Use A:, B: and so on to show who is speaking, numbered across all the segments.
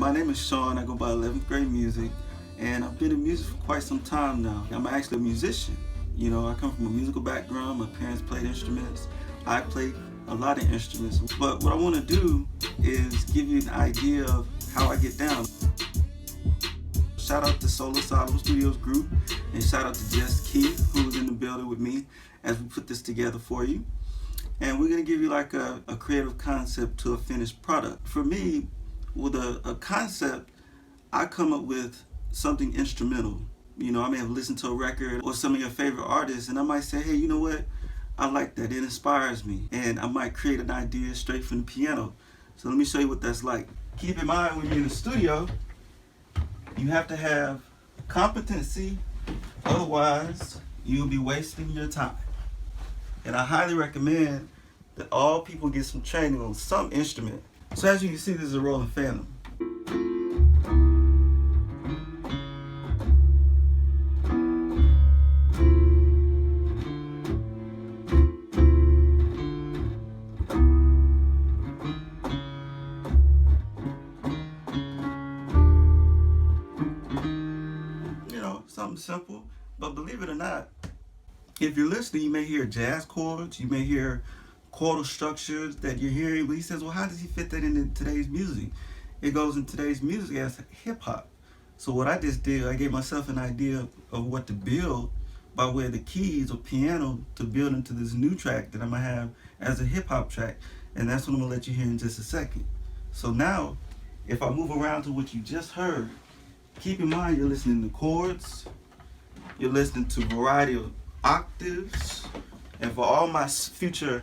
A: My name is Shaun. I go by 11th Grade Music, and I've been in music for quite some time now. I'm actually a musician. You know, I come from a musical background. My parents played instruments. I played a lot of instruments. But what I want to do is give you an idea of how I get down. Shout out to Solar Asylum Studios group, and shout out to Jess Keith, who was in the building with me as we put this together for you. And we're going to give you like a creative concept to a finished product. For me, with a concept, I come up with something instrumental. You know, I may have listened to a record or some of your favorite artists, and I might say, hey, you know what? I like that. It inspires me. And I might create an idea straight from the piano. So let me show you what that's like. Keep in mind, when you're in the studio, you have to have competency. Otherwise, you'll be wasting your time. And I highly recommend that all people get some training on some instrument. So as you can see, this is a Rolling Phantom. You know, something simple, but believe it or not, if you're listening, you may hear jazz chords, you may hear chordal structures that you're hearing, but he says, well, how does he fit that into today's music? It goes in today's music as hip hop. So what I just did, I gave myself an idea of what to build by way of the keys or piano to build into this new track that I'm gonna have as a hip hop track. And that's what I'm gonna let you hear in just a second. So now, if I move around to what you just heard, keep in mind you're listening to chords, you're listening to a variety of octaves, and for all my future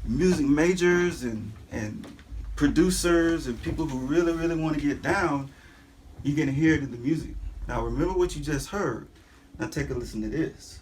A: music majors and producers and people who really want to get down, you're gonna hear it in the music. Now remember what you just heard. Now take a listen to this.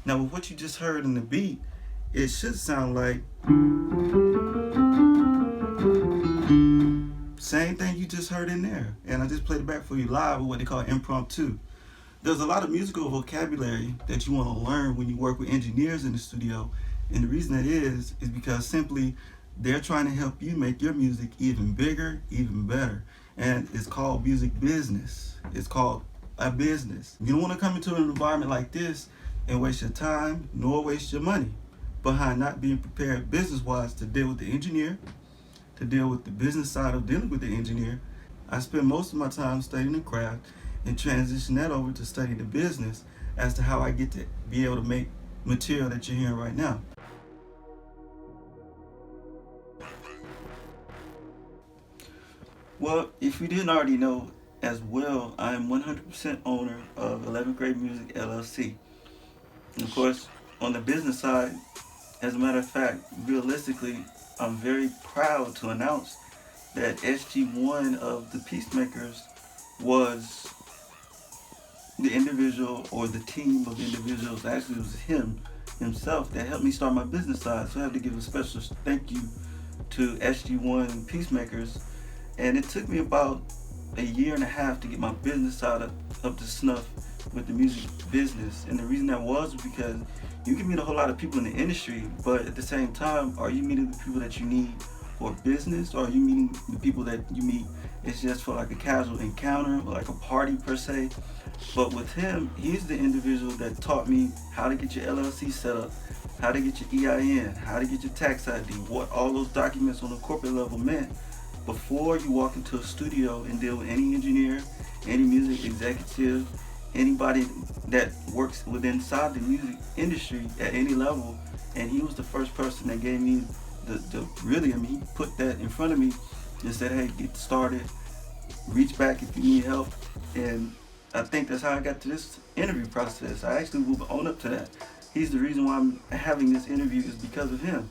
A: Now with what you just heard in the beat, it should sound like same thing you just heard in there. And I just played it back for you live with what they call impromptu. There's a lot of musical vocabulary that you want to learn when you work with engineers in the studio. And the reason that is because simply they're trying to help you make your music even bigger, even better. And it's called music business. It's called a business. You don't want to come into an environment like this and waste your time nor waste your money behind not being prepared business-wise to deal with the engineer, to deal with the business side of dealing with the engineer. I spend most of my time studying the craft and transition that over to study the business as to how I get to be able to make material that you're hearing right now. Well, if you didn't already know as well, I am 100% owner of 11th Grade Music LLC. And of course, on the business side, as a matter of fact, realistically, I'm very proud to announce that SG1 of the Piecemakerz was the individual or the team of individuals, actually it was himself that helped me start my business side. So I have to give a special thank you to SG1 Piecemakerz. And it took me about a year and a half to get my business side up to snuff with the music business. And the reason that was because you can meet a whole lot of people in the industry, but at the same time, are you meeting the people that you need for business, or are you meeting the people that you meet it's just for like a casual encounter or like a party per se? But with him, he's the individual that taught me how to get your LLC set up, how to get your EIN, how to get your tax ID, what all those documents on the corporate level meant before you walk into a studio and deal with any engineer, any music executive, anybody that works inside the music industry at any level. And he was the first person that gave me he put that in front of me and said, hey, get started, reach back if you need help. And I think that's how I got to this interview process. I actually will own up to that. He's the reason why I'm having this interview is because of him.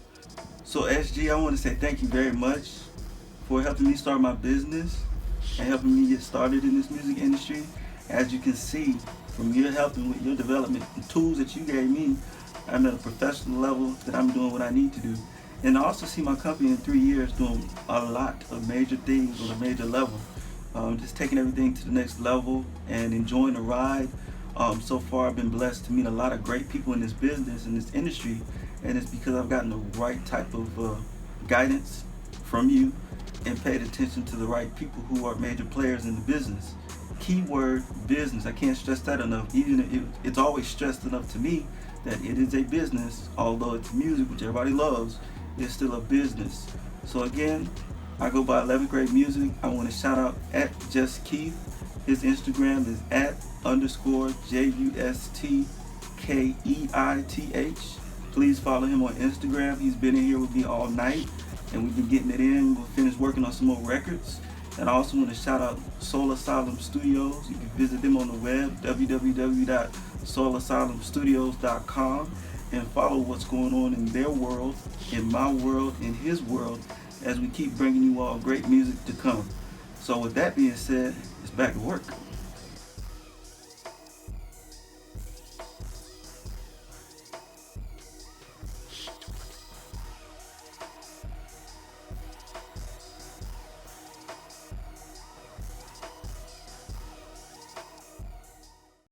A: So SG, I want to say thank you very much for helping me start my business and helping me get started in this music industry. As you can see, from your helping with your development, the tools that you gave me, I'm at a professional level that I'm doing what I need to do. And I also see my company in 3 years doing a lot of major things on a major level. Just taking everything to the next level and enjoying the ride. So far I've been blessed to meet a lot of great people in this business, in this industry, and it's because I've gotten the right type of guidance from you and paid attention to the right people who are major players in the business. Keyword business. I can't stress that enough. Even if it's always stressed enough to me that it is a business, although it's music, which everybody loves, it's still a business. So again, I go by 11th Grade Music. I want to shout out at Just Keith. His Instagram is at _JUSTKEITH. Please follow him on Instagram. He's been in here with me all night, and we've been getting it in. We'll finish working on some more records. And I also want to shout out Soul Asylum Studios. You can visit them on the web, www.soulasylumstudios.com, and follow what's going on in their world, in my world, in his world, as we keep bringing you all great music to come. So with that being said, it's back to work.